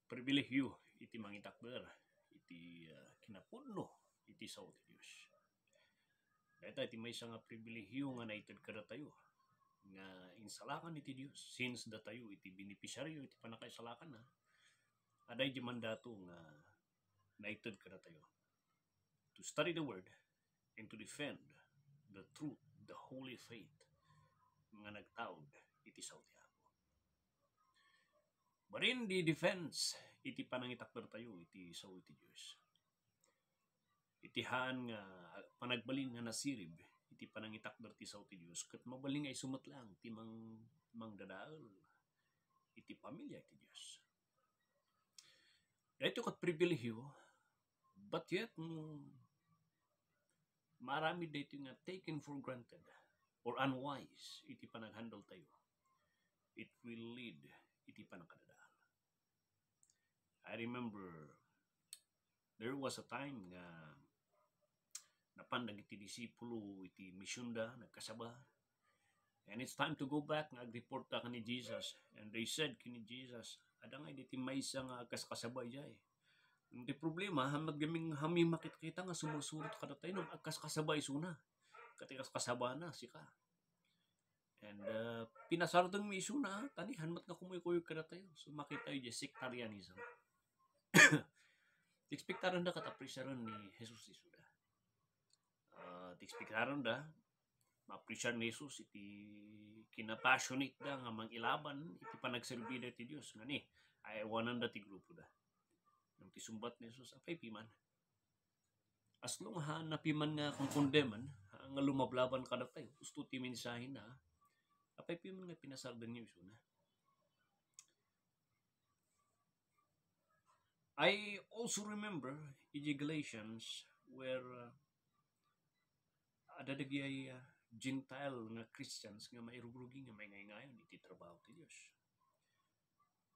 pribilehyo iti mangitakder iti kinapunno iti sao ti Dios. Dahita iti maysa nga pribilehyo nga naited kada tayo nga insalakan iti Dios since datayo iti beneficiaryo iti panakaisalakan na aday di mandato nga naited kada tayo to study the word and to defend the truth, the holy faith nga nagtaod iti sao ti Apo. Barin di defense iti panangitakder tayo iti sao iti Dios. Itihan nga panagbalin nga nasirib iti panangitakder ti sao ti Dios ket mabalin nga isumetlang ti mangdadael iti pamilya iti Dios. Dahito ket pribilehyo but yet marami dito nga taken for granted or unwise iti panaghandle tayo. It will lead iti panakadadaal. I remember there was a time nga napandag iti disipulo iti misyonda nagkasaba and it's time to go back nagreport ta kani Jesus and they said kini Jesus adangay iti maysa nga kaskasabay jay. Hindi problema hamad gaming hami makita nga sumusurot kada tayo nung agkaskasabay suna katikas kasaba na sika and pinasardang mi isuna tani hanmat nga kumoy-kuyoy kada tayo so makita yung sectarianism. Tikspektaran da kataprisaran ni Jesus isuda. Tikspektaran da ma-appreciate ni Jesus iti kinapassionate da nga mangilaban iti panagserbida ti Dios ngani ay wanan da ti grupo da. Nang tisumbat ni Jesus apay piman. As long napiman nga kung kondeman nga lumablaban kada tayo gusto ti mensahe na apay piman nga pinasardan niyo isuna. I also remember in Galatians where adadagi ay Gentile nga Christians nga mairugrugi nga may ngayon iti trabaho ti Dios.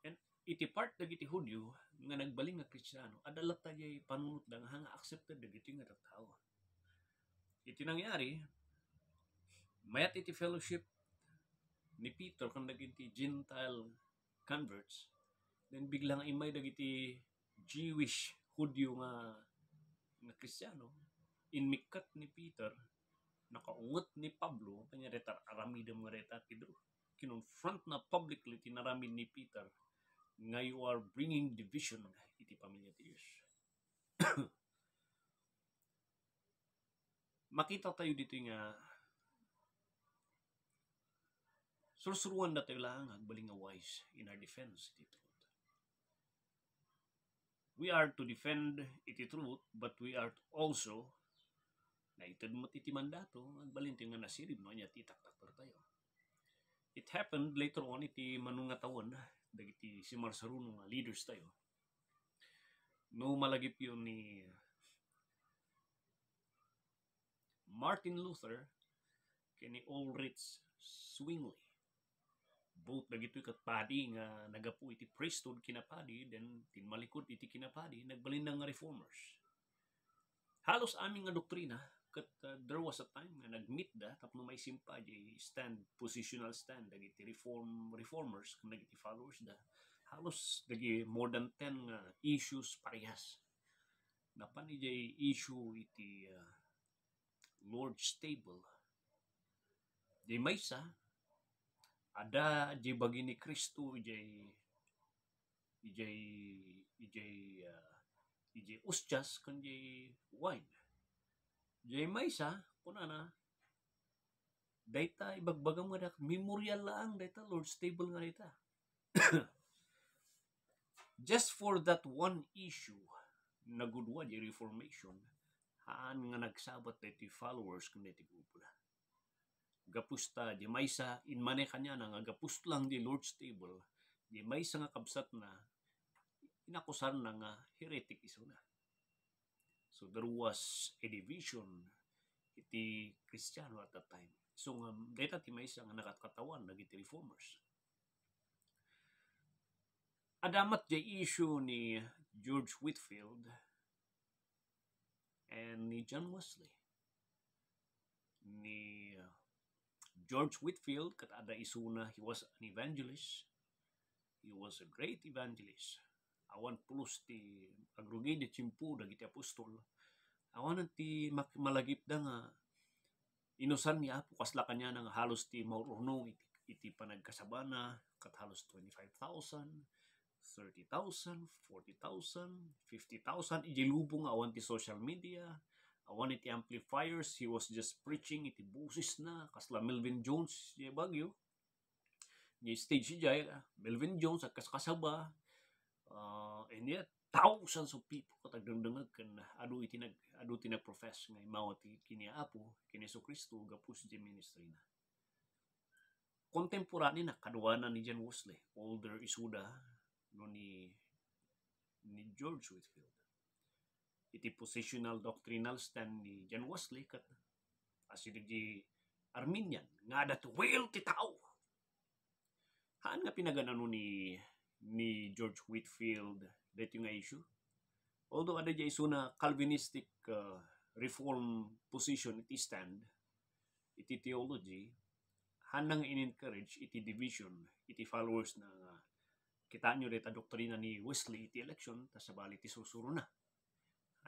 And iti part dagiti Hudyo nga nagbaling nga Kristiyano adalat tayo panunot da nga accepted dagiti nga tao. Iti nangyari mayat iti fellowship ni Peter kan dagiti Gentile converts then biglang imay dagiti Jewish Hudyo nga Kristiyano inmikat ni Peter nakaungot ni Pablo kanya reta aramidem nga reta tidro kinonfront na publicly tinaramid ni Peter nga you are bringing division iti pamilya ti Dios. Makita tayo dito nga sursuruan na tayo lang agbaling nga wise in our defense iti truth. We are to defend iti truth but we are also naited mo iti mandato agbalin tayo nga nasirib no nya titaktakper tayo. It happened later on iti manungatawan dagiti si Marsaruno nga leaders tayo. No malagip yun ni Martin Luther kini Ulrich Zwingli. Both dagito kat padi nga nagapu iti priesthood kinapadi then tinmalikod iti kinapadi nagbalin nga reformers. Halos aming nga doktrina kat there was a time nga nagmeet da tapno may simpa di stand positional stand dagiti reformers ken dagiti followers da halos dagi more than 10 issues parehas. Napan ijay issue iti Lord's table. Di maysa ada di bagi ni Kristo ijay ustyas kan ijay wine. Ijay maysa kunana dayta ibagbagang nga memorial lang dayta Lord's table nga dayta. Just for that one issue nagudwa di reformation haan nga nagsabat dayta followers kan dayta grupo na. Gapusta di maysa in mane kanya na nga gapust lang di Lord's table di maysa nga kabsat na inakusan na nga heretic iso na. So there was a division iti Kristiyano at that time. So data ti maysa nga nakatkatawan dagiti reformers. Adamat di issue ni George Whitefield and ni John Wesley. Ni George Whitefield kat ada isuna he was an evangelist. He was a great evangelist. awan pulos ti agrugid ti chimpu dagiti apostol. Awan ti malagip da nga inusan ni Apo kasla kanya nga halos ti maurunong iti panagkasabana kat halos 25,000, 30,000, 40,000, 50,000 iti lubong awan ti social media, awan iti amplifiers, he was just preaching iti busis na kasla Melvin Jones di Bagyo. Ni stage siya, Melvin Jones at kasaba, and yet thousands of people katagdangdangag kan adu ti nagprofess nga imaw ti kini Apo kini Jesucristo gapos ti ministry na. Contemporary na kaduanan ni John Wesley, older isuda no ni George Whitefield. Iti positional doctrinal stand ni John Wesley kat asidig di Arminian nga dat will ti tao. Haan nga pinaganano ni George Whitefield dito nga issue. Although ada di isu na Calvinistic reform position iti stand, iti theology, hanang in-encourage iti division, iti followers na kita nyo dita doktrina ni Wesley iti election, tasabali iti susuro na.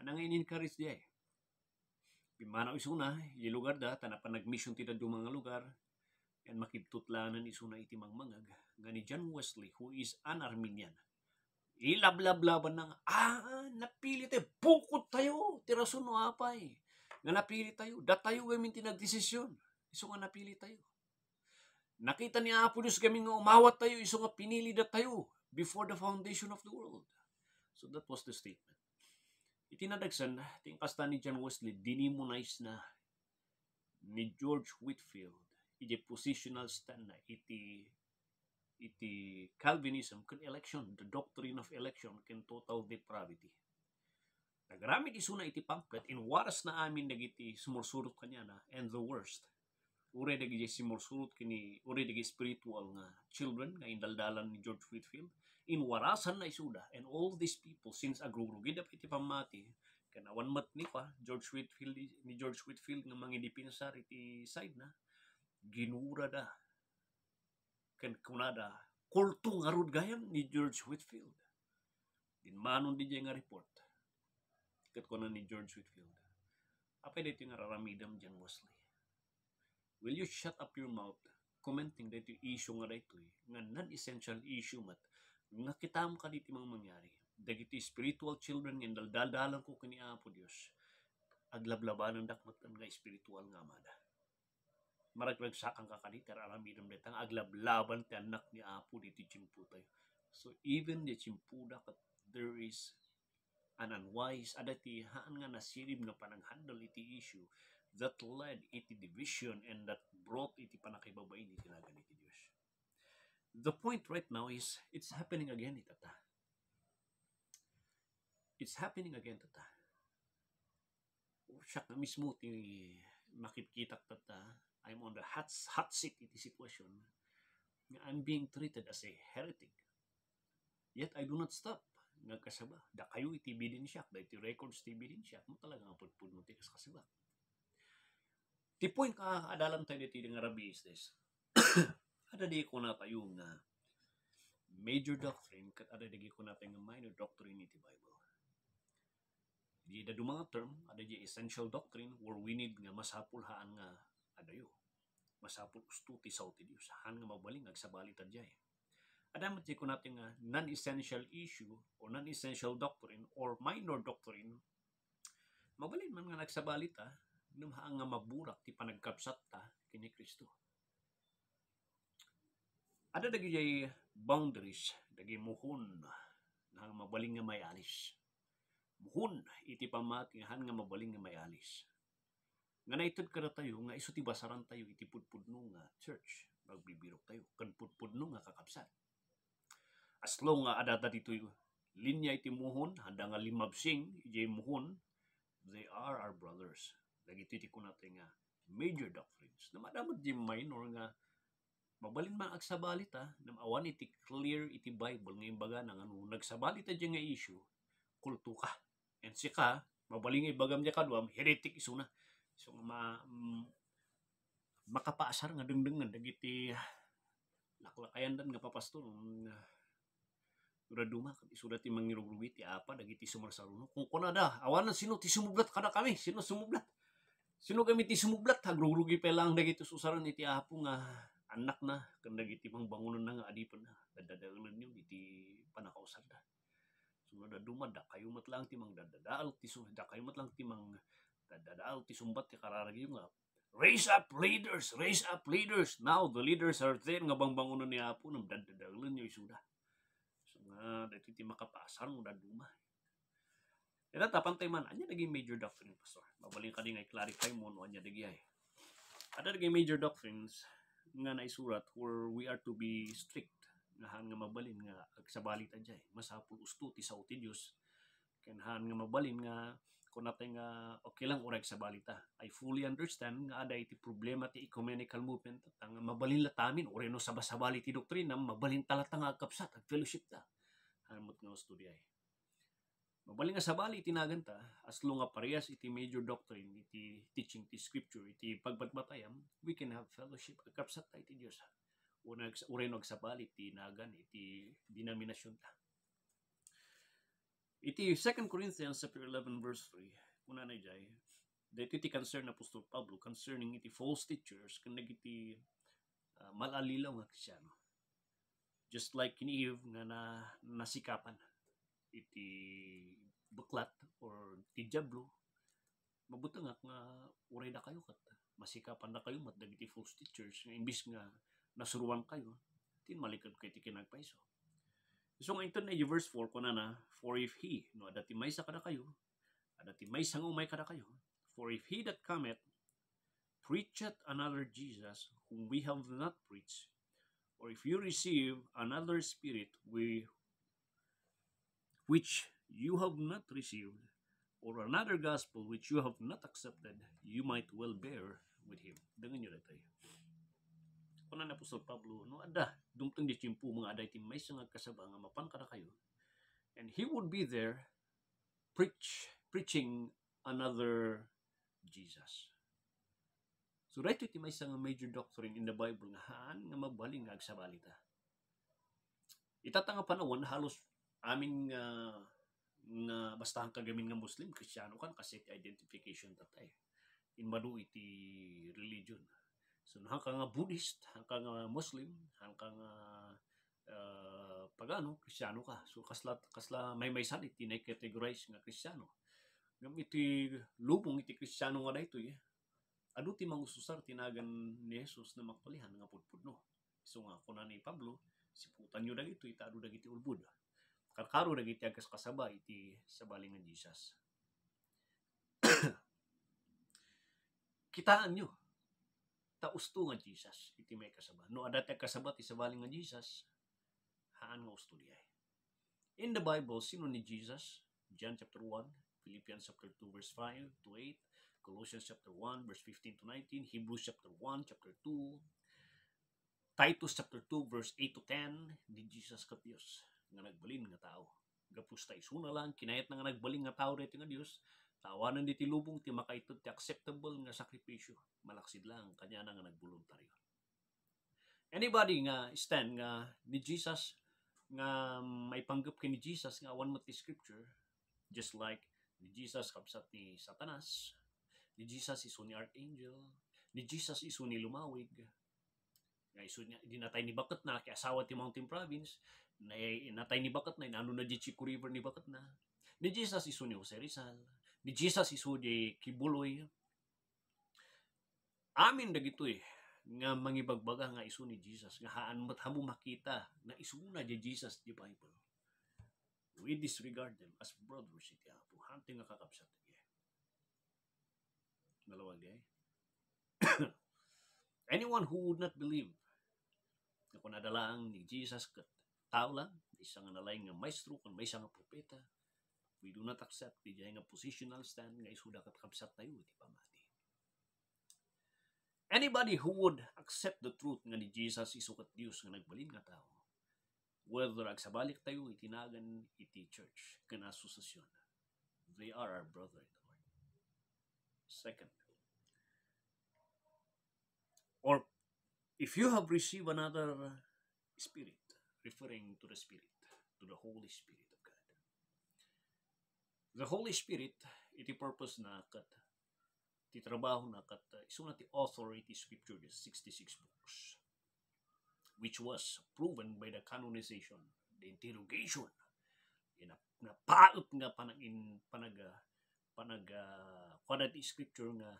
Hanang in-encourage di ay. Pimanaw isu na, iti lugar da, tanapan nag-mission ti dadyo mga lugar, and makibtutlanan isu na iti mangmangag, nga ni John Wesley, who is an Arminian. Ilablablaban na napili tayo, bukod tayo, tirason no apay. Nga napili tayo, datayo gamin tinagdesisyon, iso nga napili tayo. Nakita ni Apo Diyos kami nga umawat tayo, iso nga pinili na tayo before the foundation of the world. So that was the statement. Itinadagsan, tingkasta ni John Wesley, dinimonize na ni George Whitefield, iti positional stand na, iti Calvinism kan election, the doctrine of election kan total depravity. Nagramid isu na iti pamphlet, in waras na amin dagiti sumursurot kanya na, and the worst. Ure dagiti sumursurot kini, ure dagiti spiritual nga children nga indaldalan ni George Whitefield, in warasan na isuda, and all these people, since agrurugid iti pamati, kan awan mat ni pa, George Whitefield nga mangidipinsar iti side na, ginura da, kan kunada, kulto nga rod gayam ni George Whitefield. Dinmanon di nga report. Kat ko na ni George Whitefield. Apay dito nga raramidam John Wesley. Will you shut up your mouth commenting dito issue nga dito nga non-essential issue mat nga kitam ka dito mang mangyari. Dagiti spiritual children nga daldaldalan ko kani Apo Dios. Aglablabanan dakmat nga spiritual nga amada. Maragragsakan ka kanita, aramidam dito, aglablaban ti anak ni Apo dito chimpu tayo. So even the chimpu dapat there is an unwise, adati haan nga nasirib na pananghandle iti issue that led iti division and that brought iti panakibabain iti nagan iti Diyos. The point right now is, it's happening again, itata. It's happening again, tata. Siya na mismo ti makikita tata, I'm on the hot seat iti sitwasyon. I'm being treated as a heretic. Yet I do not stop. Nagkasaba. Da kayo iti bidin siya. Da iti records iti bidin siya. Mo talaga ang pudpud mo ti kasaba. Ti point ka adalam tayo iti nga rabi is this. Ada di ko na tayo nga major doctrine kat ada di ko na tayo nga minor doctrine iti Bible. Di da mga term, ada di essential doctrine where we need nga masapul haan nga adayo. Masapul usto ti saw ti Diyos. Haan nga mabaling agsabali tadjay. Adamat di ko natin nga non-essential issue or non-essential doctrine or minor doctrine, mabalin man nga nagsabalita, haan nga maburak ti panagkapsat ta kini Kristo. Ada dagi boundaries, dagi muhon na mabaling nga may alis. Muhon iti pamati haan nga mabaling nga may alis. Nga naitod ka na tayo, nga iso ti basaran tayo, iti pudpudno nga church, magbibirok tayo, kan pudpudno nga kakapsat. As long nga adata dito yung linya iti muhon, handa nga limabsing, iti muhon, they are our brothers. Dagito iti ko natin nga major doctrines. Na madamot di minor nga, mabalin man agsabalita, na awan iti clear iti Bible, ngayon baga na nga, nagsabalita di nga issue, kulto ka. And sika, mabaling ibagam niya kadwam, heretic iso na. So, makapaasar nga dengdengan dagiti laklakayan dan nga papastor Sudah duma, sudah ti mangirugrugi ti apa dagiti sumarsaruno. Kung kunada, awanan sino ti sumublat kada kami, sino sumublat. Sino kami ti sumublat, hagrugrugi pa lang dagiti susaran iti apo nga anak na, kan dagiti mangbangunan na nga adipan na, dadadalan yun iti panakausad na. Sunod na duma, da kayo matlang ti mang dadadaal ti sumbat, da kayo matlang ti mang dadadaal ti sumbat ti kararagi nga. Raise up leaders. Now the leaders are there nga bangbangunan ni apo nang dadadalan yung isuda. Dito ti makapasar mo na duma. Ito tapantay man, anya naging major doctrine, Pastor. Mabaling ka din nga i-clarify mo no anya naging ay. Ada naging major doctrines nga naisurat where we are to be strict nga han nga mabalin nga agsabali ta jay. Masapul usto ti sao ti Dios. Ken han nga mabalin nga kung natin nga okay lang urag sa balita. I fully understand nga ada iti problema ti ecumenical movement tang mabalin latamin oreno sa basabali ti doktrina mabalin talata nga agkapsat ag fellowship ta. Hanmot nga studyay. Mabaling nga sabali itinagan ta, as long nga parehas iti major doctrine, iti teaching, iti scripture, iti pagbatbatayam, we can have fellowship. Agkapsat ta iti Diyos. Uray nagsabali iti nagan, iti denominasyon ta. Iti 2 Corinthians chapter 11 verse 3, kuna na jay, dito iti concern na Apostol Pablo concerning iti false teachers, kanag iti malalilaw nga Kristyano. Just like kini Eve nga nasikapan iti buklat or ti diablo, mabuta nga uray na kayo kat masikapan na kayo mat dagiti false teachers nga imbis nga nasuruan kayo tinmalikad kayo ti kinagpaiso. So nga ito na yung verse 4 kuna na, for if he, no, adati may sa kada kayo, adati may sa umay kada kayo, for if he that cometh preacheth another Jesus whom we have not preached, or if you receive another spirit which you have not received, or another gospel which you have not accepted, you might well bear with him. Dengan nyo na tayo. Kuna na Apostol Pablo, no ada, dumtong di chimpu mga aday tim may sangag kasaba nga mapan kada kayo, and he would be there preaching another Jesus. So right iti may isang major doctrine in the Bible nga haan nga mabaling nga agsabalita. Itatanga panahon halos amin nga bastahan kagamin nga Muslim, Kristiyano kan kasi iti identification tatay. Inmadu iti religion. So hangka nga Buddhist, hangka nga Muslim, hangka nga pagano, Kristiyano ka. So kasla may san iti na-categorize nga Kristiyano. Ngam iti lubong iti Kristiyano nga dayto adu ti mangususar tinagan ni Jesus na makpalihan nga pudpudno. So nga kuna ni Pablo, siputan nyo dagito adu dagiti ulbud. Karkaro dagiti agkas kasaba iti sabaling nga Jesus. Kitaan nyo tausto nga Jesus iti may kasaba. No adati kasaba ti sabaling nga Jesus, haan nga usto diay. In the Bible, sino ni Jesus? John chapter 1, Philippians chapter 2 verse 5 to 8, Colossians chapter 1 verse 15 to 19, Hebrews chapter 1 chapter 2, Titus chapter 2 verse 8 to 10, ni Jesus kat Dios nga nagbalin nga tao. Gapus ta isuna lang kinayat na nga nagbalin nga tao dito nga Dios. Tawanan di ti lubong ti makaitod ti acceptable nga sakripisyo. Malaksid lang kanya na nga nagboluntaryo. Anybody nga stand nga ni Jesus nga may panggap kay ni Jesus nga awan mo ti scripture, just like ni Jesus kapsat ni Satanas, ni Jesus iso ni Archangel, ni Jesus iso ni Lumawig, nga iso niya dinatay ni Bakat na kay asawa ti Mountain Province, natay ni Bakat na inano na di Chico River ni Bakat na, ni Jesus iso ni Jose Rizal, ni Jesus iso di Kibuloy. Amin dagito nga mangibagbaga nga iso ni Jesus nga haan mat hamo makita na iso na di Jesus di Bible. We disregard them as brothers iti apo. Hanting nga kakapsat iti. Nalawag di ay. Anyone who would not believe na kung nadalaang ni Jesus kat tao lang, isang nalay nga maestro, kung may isang propeta, we do not accept di nga positional stand nga isuda kat kapsat tayo iti pamati. Anybody who would accept the truth nga ni Jesus isukat Dios nga nagbalin nga tao, whether agsabalik tayo itinagan iti church kana asosasyon, they are our brother in the Lord. Second, or if you have received another spirit, referring to the spirit, to the Holy Spirit of God. The Holy Spirit, iti purpose na kat, ti trabaho na kat, iso na ti author iti scripture, 66 books, which was proven by the canonization, the interrogation, na paot nga kuan ti scripture nga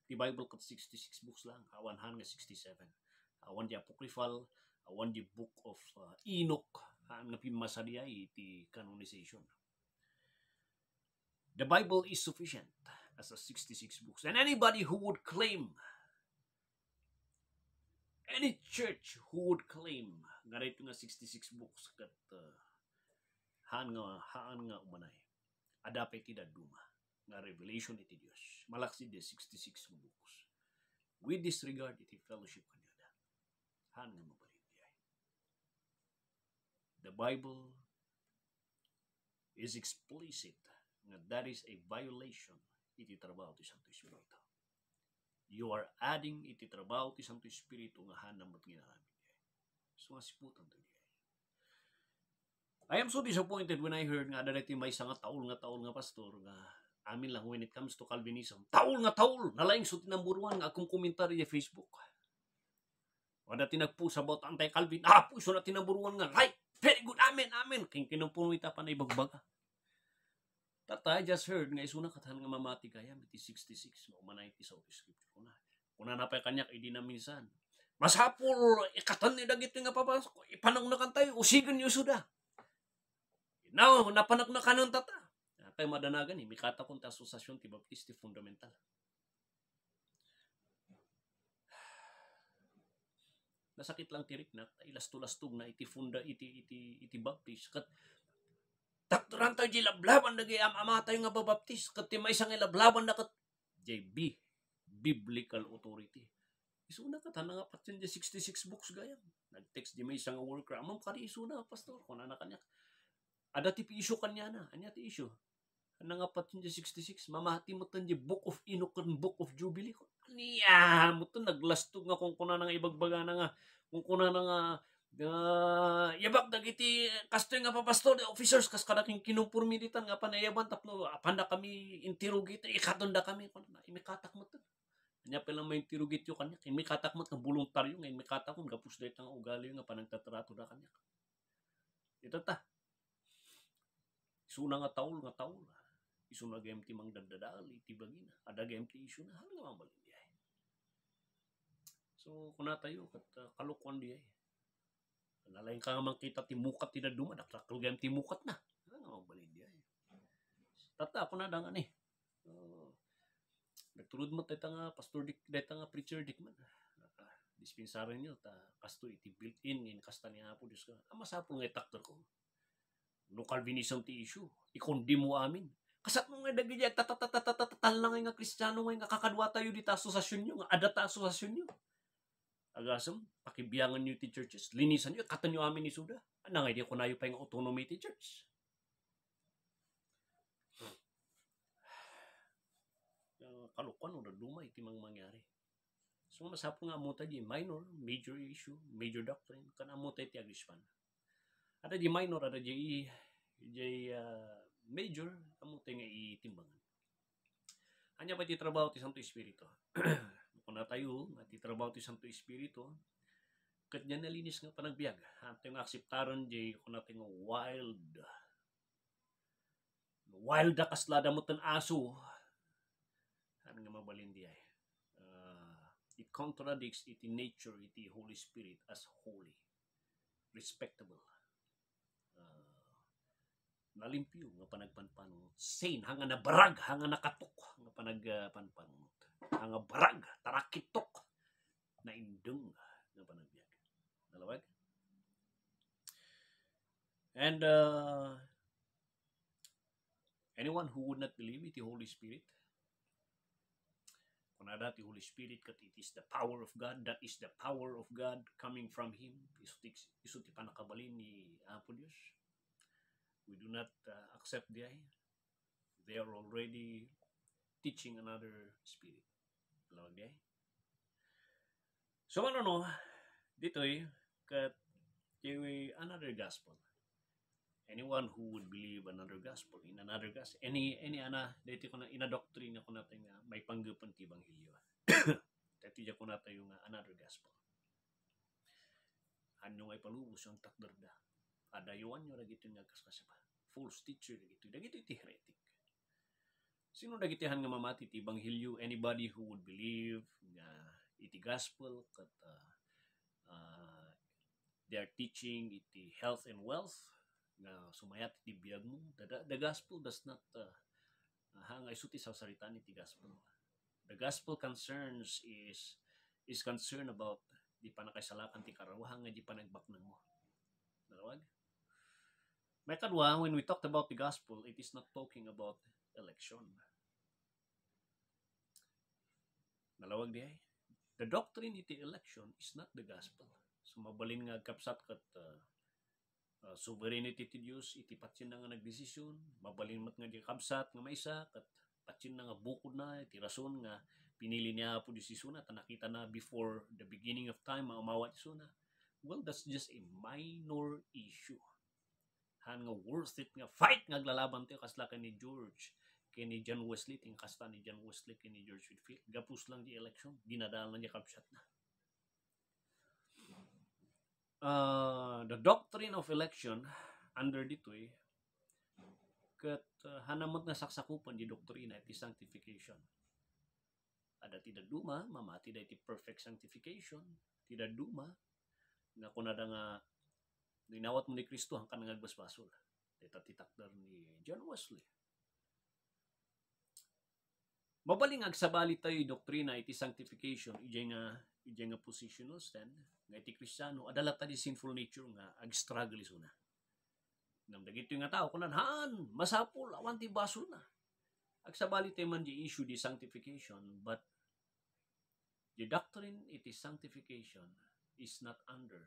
the Bible kat 66 books lang, awan nga 67. Awan di apocryphal, awan di book of Enoch, nga pimasadiya iti canonization. The Bible is sufficient as a 66 books. And anybody who would claim, any church who would claim nga ito nga 66 books kat haan nga umanay, adapay ti daduma nga revelation iti Dios. Malaksi de 66 books. We disregard iti fellowship kanyada. Haan nga mabalin diay. The Bible is explicit nga that is a violation iti trabaho ti Santo Espiritu. You are adding iti trabaho ti Santo Espiritu nga hanam at ginamit diay. So nga siputan to diay. I am so disappointed when I heard nga dati may isang taul nga pastor nga amin lang when it comes to Calvinism. Taul, nalaing so tinamburuan nga akong komentaryo sa Facebook. Wala tinagpost about anti-Calvin. Puso na tinamburuan nga. Right, very good, amen. Kinumpuno ita pa na ibagbaga. I just heard nga isuna katahan nga mamati kaya iti 66 maumanay iti sa scripture ko na. Kuna na pa kanyak idi na minsan. Masapul ikatan ni dagiti nga papasok. Ipanag na kan tayo usigan yu suda. Now napanag na kanon tata. Kay madanagan ni mikata kun ta asosasyon ti Baptista fundamental. Nasakit lang tirik na ilasto-lastog na iti funda iti Baptist kat takturan tayo di lablaban na gayam ama tayo nga babaptis kat may isang ilablaban na kat JB biblical authority isuna kat hana nga patin di 66 books gayam nag-text di may isang worker amam kari isuna pastor kuna na kanyak ada ti issue kanya na anya ti issue hana nga patin di 66 mamati mo tan di book of Enoch and book of Jubilee ko niya mo tan naglastog nga kung kuna na nga ibagbaga na nga kung kuna na nga yabak dagiti kastoy nga papastor officers kas kada king kinumpurmiditan nga panayaban tapno apanda kami interrogate ikadonda kami kun imikatak mo to nya pa lang may interrogate yo kanya imikatak mo nga voluntaryo nga imikatak kun gapus dayta nga ugali nga panagtatrato da kanya ito ta isuna nga taul isuna game ti mang dadadal iti bagina ada game ti issue na hanggang mabalin diay so kuna tayo kat kalukuan diay nalain ka nga makita timukat ti daduma dakrakal gayam timukat na ano balin diay tata ako na dangan nagtulod mo dayta nga pastor dayta nga preacher dik man dispensarin nyo ta kasto iti built in kasta niya po Diyos ka masapol nga itaktor ko no Calvinism ti issue ikondi mo amin kasat mo nga dagiti tatatal lang nga Kristiyano nga kakadwa tayo dita asosasyon nyo nga adata asosasyon nyo agasam pakibiyangan nyo ti churches linisan nyo katan nyo amin ni Suda ana nga di ko nayo pa yung autonomy ti church kalukuan o daduma iti mang mangyari so masapong nga amuta di minor major issue major doctrine kan amuta iti agrispan ada di minor ada di major amuta nga itimbangan anya pa ti trabaho ti Santo Espiritu kung na tayo at itrabaho ti Santo Espiritu kat niya nalinis nga panagbiag at yung akseptaran di kung natin nga wild da kaslada mo tan aso ano nga mabalin di ay it contradicts iti nature iti Holy Spirit as holy respectable nalimpyo nga panagpanpanungot sane hanga nabarag hanga nakatok nga panagpanpanungot hanga barag tarakitok na indeng nga panagbiag nalawag and anyone who would not believe it the Holy Spirit kunada ti Holy Spirit kat it is the power of God that is the power of God coming from Him iso ti panakabalin ni Apo Dios we do not accept they are already teaching another spirit okay so ano no dito kat another gospel anyone who would believe another gospel in another gospel, any ana dito ko na inadoctrine ko natin nga may panggupan ti ebanghelyo. Dito ko natin yung another gospel. Ano ay palubos ang takderda. Adayuan nyo lagi ito nga kaskasapa. False teacher lagi ito. Lagi ito heretic. Sino dagitihan nga mamati ti ebanghelyo? Anybody who would believe nga iti gospel kat they are teaching iti health and wealth nga sumayat iti biyag mo. The gospel does not hangay suti sa salita ni iti gospel. The gospel concerns is concerned about di pa nakasalakan ti karawahan nga di pa nagbaknang mo. Dalawag? May kadwa, when we talked about the gospel, it is not talking about election. Dalawag di ay. The doctrine iti election is not the gospel. So mabalin nga kapsat kat sovereignty ti Diyos iti patsin na nga nagdesisyon, mabalin mat nga di kapsat nga maysa kat patsin na nga bukod na iti rason nga pinili niya po desisyon na nakita na before the beginning of time maumawat isuna. Well, that's just a minor issue. Han nga worth it nga fight nga glalaban tayo kasla ni George kay ni John Wesley ting kasta ni John Wesley kay ni George Whitefield gapus lang di election dinadaan lang di kapsat na. The doctrine of election under ditoy ket hanamot nga saksakupan di doktrina iti sanctification. Ada tidak duma mamati da iti perfect sanctification, tidak duma nga kunada nga ninawat mo ni Kristo hangkan nga agbasbasol. Dita titakder ni John Wesley. Mabaling agsabali tayo doktrina iti sanctification ijay nga positional stand nga iti Kristiyano adala ta di sinful nature nga ag-struggle isuna. Ngam dagito nga tao kunan haan masapul awan ti basol na. Agsabali tayo man di issue di sanctification but the doctrine iti sanctification is not under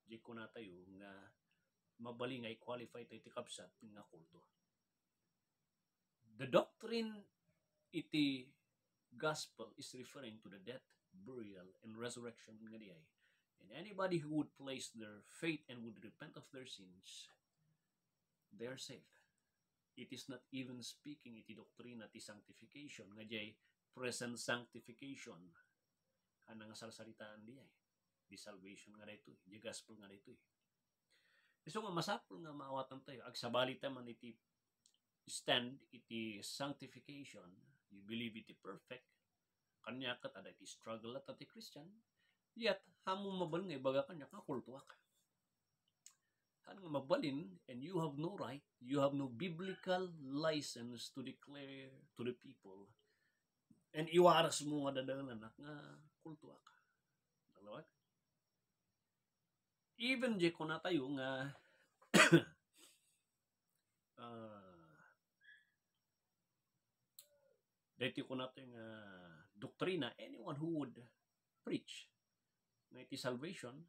di ko na tayo nga mabaling nga i-qualify tayo iti kapsat nga kulto. The doctrine iti gospel is referring to the death, burial, and resurrection nga diay. And anybody who would place their faith and would repent of their sins, they are saved. It is not even speaking iti doktrina ti sanctification nga diay present sanctification anang sarsaritaan diay. Di salvation nga dito, di gospel nga dito. So nga masapul nga maawatan tayo agsabali ta man iti stand iti sanctification, you believe iti perfect, kanya kat ada iti struggle at iti Christian, yet hamong mabalin nga ibaga kanya nga kultuak. Han nga mabalin, and you have no right, you have no biblical license to declare to the people, and iwaras mo nga dadalan nga kultuak. Dalawag? Even di ko na tayo nga dito ko natin doktrina, anyone who would preach nga iti salvation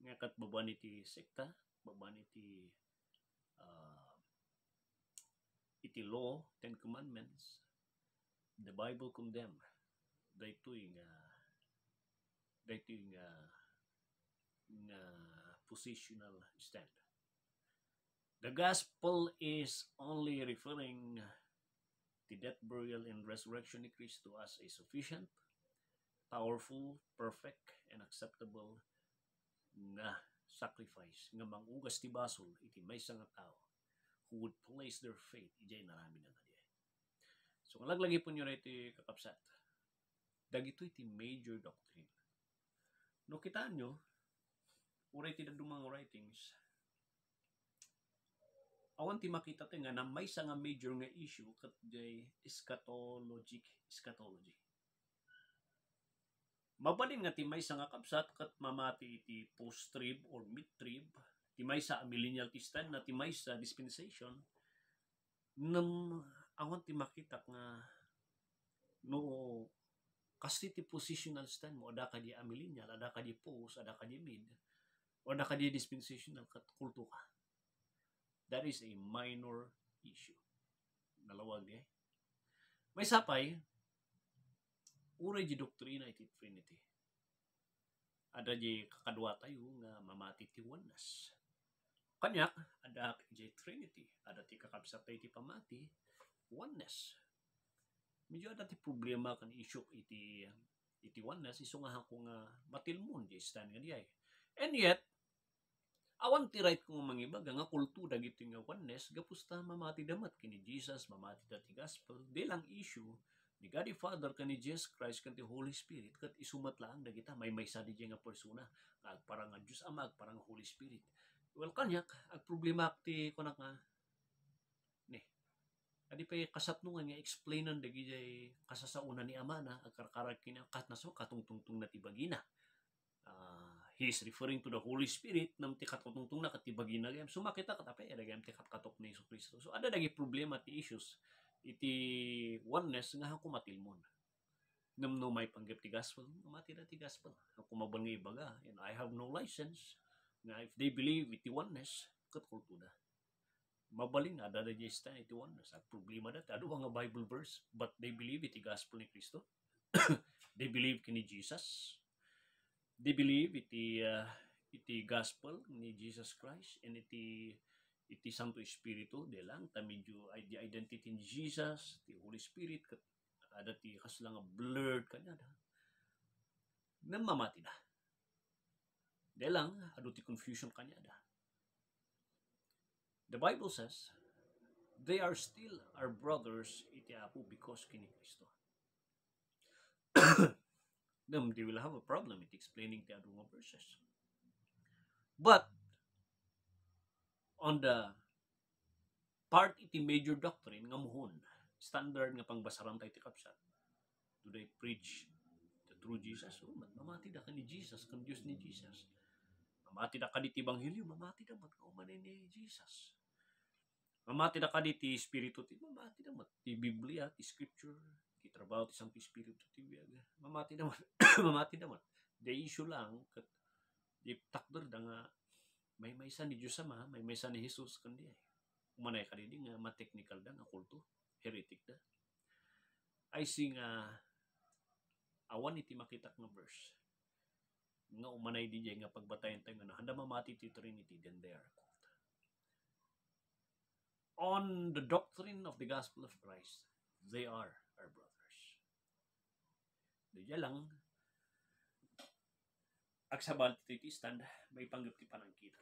nga kat baban iti sekta, baban iti iti law, 10 commandments, the Bible condemn dito nga positional stand. The gospel is only referring the death, burial, and resurrection ni Kristo as a sufficient, powerful, perfect, and acceptable nga sacrifice nga mangugas ti basol iti maysa nga tao who would place their faith ijay narami na nga. So laglagi po nyo na iti kakapsat. Dagito iti major doctrine. No kitaan nyo, uray ti dadumang writings, awan ti makita tayo nga na may nga major nga issue kat jay eschatology. Mabalin nga ti may nga kapsat kat mamati iti post-trib or mid-trib, ti may sa millennial ti stand na ti may sa dispensation, nang awan ti makita nga no kasi ti positional stand mo, ada ka di millennial, ada ka di post, ada ka di mid, o ada ka di dispensational kat kulto ka. That is a minor issue. Dalawag eh. May sapay, uray di doktrina iti Trinity. Ada di kakadwa tayo nga mamati ti oneness. Kanyak, ada iti Trinity, ada ti kakabsat iti pamati, oneness. Medyo ada ti problema kan issue iti oneness, iso nga ako nga matilmon di stand nga diay. And yet, awan ti right kong mangibaga nga kultura gito nga oneness, gapusta mamati damat kini Jesus, mamati dati gospel, bilang issue ni God the Father kani Jesus Christ kanti Holy Spirit kat isumat lang dagita may sa di nga persona nga agparang nga Dios Ama agparang Holy Spirit. Well kanyak ag problema ti kunak nga ni adi pa kasatnungan nga explainan dagiti kasasaunan ni Ama na agkarkarag kina kat naso katungtungtung na tibagina. He is referring to the Holy Spirit nam ti katungtungtung na katibagina gayam. So makita katapay dagayam ti katok ni Kristo. So ada dagi problema ti issues iti oneness nga ako matilmon. No may panggap ti gospel, mamati na ti gospel. Ako mabang nga ibaga, and I have no license. Nga if they believe iti oneness, katkultuda. Mabaling na, dada jesta iti oneness. Ang problema dati, ado nga Bible verse, but they believe iti gospel ni Kristo. They believe kini Jesus. They believe iti gospel ni Jesus Christ, and iti Santo Espiritu de lang ta medyo the identity ni Jesus, ti Holy Spirit ada ti kasla nga blurred kanya da. Namamati da. De lang adu ti confusion kanya da. The Bible says they are still our brothers iti Apo because kini Kristo. Then they will have a problem with explaining the adu nga verses. But on the part iti major doctrine nga muhon, standard nga pangbasaran tayo ti kapsat, do they preach the true Jesus? Oh, mamati da ka ni Jesus, kan Diyos ni Jesus. Mamati da ka di ti Ebanghelyo, mamati da mat kaumanin ni Jesus. Mamati da ka di ti Espiritu ti, mamati da mat ti Biblia, ti Scripture, ti trabaho ti Santo Espiritu ti biyaga. Mamati da mat, mamati da mat. The issue lang, kat di takder da nga may maysa ni Diyos Ama, may maysa ni Jesus kandi ay. Umanay ka rin nga ma-technical da nga kulto, heretic da. I see nga awan iti makitak nga verse. Nga umanay di nga pagbatayan tayo nga handa mamati ti Trinity, then they are called. On the doctrine of the gospel of Christ, they are our brothers. Diyan lang, agsabal ti stand, may panggap ti panangkita.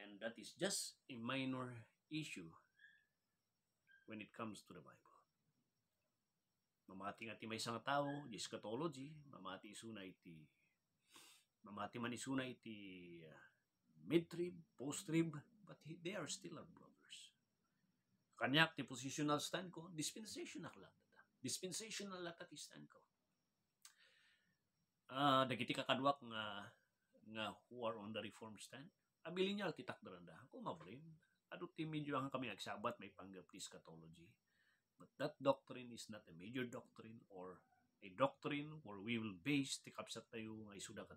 And that is just a minor issue when it comes to the Bible. Mamati nga ti may isang tao, di eschatology, mamati man isuna iti mid-trib, post-trib, but they are still our brothers. Kanyak ti positional stand ko, dispensational lata. Dispensational lata ti stand ko. Dagiti kakadwak nga who are on the reform stand, abilin niya titak daranda. Ako mablim. Ado ti medyo ang kami nagsabat may panggap ti eschatology. But that doctrine is not a major doctrine or a doctrine where we will base ti kapsat tayo nga isudakan.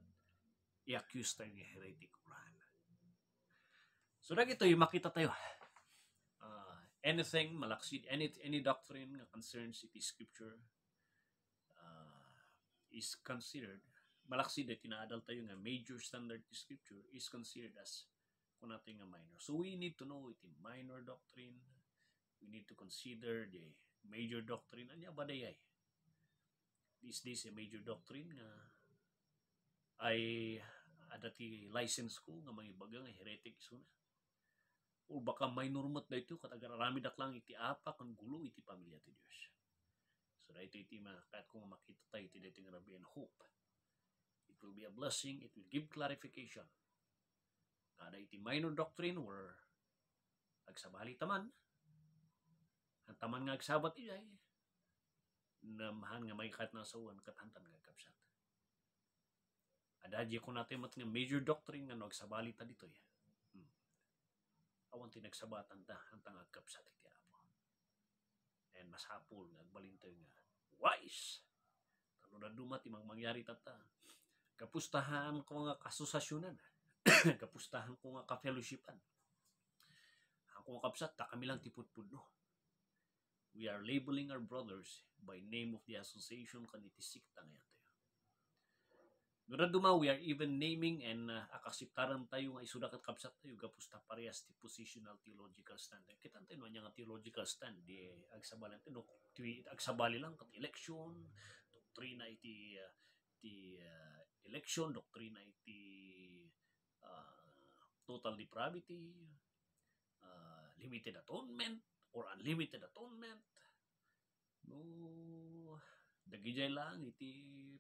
I-accuse tayo ng heretic urahan. So dagito yung makita tayo. Anything malaksid, any doctrine nga concerns iti scripture is considered, malaksid ay tinaadal tayo nga major standard ti scripture is considered as kung natin nga minor. So we need to know iti minor doctrine, we need to consider the major doctrine. Anya ba dayay? Is this a major doctrine nga ay adati license ko nga mga ibaga nga heretic suna? O baka minor mat da ito katagararami daklang iti apa kan gulo iti pamilya ti Diyos. So dahito iti kahit kung makita tayo iti dating rabi and hope. It will be a blessing, it will give clarification. Kada iti minor doctrine where agsabali taman, ang taman nga agsabat iyay, namahan nga may kahit nasawan katantan nga kapsat. Adadya ko natin mat nga major doctrine nga nagsabali ta dito ya. Awan tinagsabatan ta hantang agkapsat iti Apo. And masapul nga agbalin tayo nga wise. Talo na dumat imang mangyari tata. Kapustahan ko nga kasusasyonan. Kapustahan ko nga ka-fellowshipan. Ako nga kapsat ta kami lang tipudpudno. We are labeling our brothers by name of the association kaniti sikta ngayon tayo. Dumaduma, we are even naming and akasiptaran tayo nga isuda kat kapsat tayo gapusta parehas ti positional theological stand. Kita tayo nga theological stand di agsabalan tayo agsabali lang kat election, doktrina iti election, doktrina iti total depravity, limited atonement or unlimited atonement. No, dagijay lang iti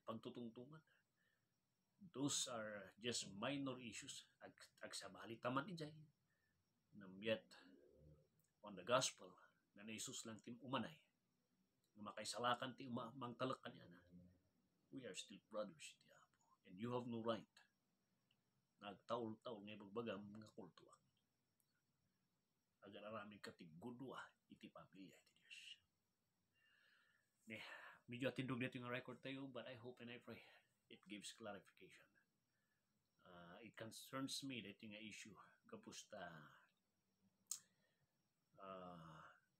pagtutungtungan. Those are just minor issues. Agsabali taman ijay. Namyat on the gospel na Jesus lang tim umanay. Makaisalakan ti mangtalak kanya na. We are still brothers iti Apo. And you have no right. Nagtaul-taul nga bagbagam nga kultuang. Agar araming katigudwa iti pamilya iti Diyos. Medyo atindog nito yung record tayo, but I hope and I pray it gives clarification. It concerns me that yung issue kapusta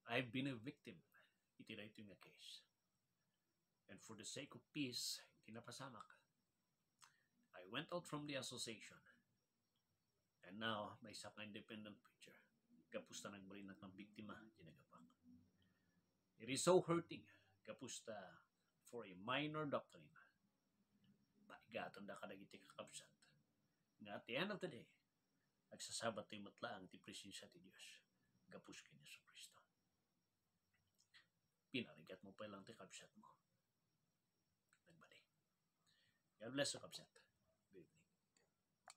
I've been a victim iti na ito yung case. And for the sake of peace, tinapasamak, I went out from the association and now may isa ka independent preacher kapusta nagbalinak ng biktima ginagapak. It is so hurting kapusta for a minor doctrine paigatan da kadagiti kakabsat nga at the end of the day nagsasabat tayo matlaang ti presensya ti Diyos gapus kanya sa Kristo. Pinarigat mo pa lang ti kabsat mo. Nagbali. God bless you, kabsat.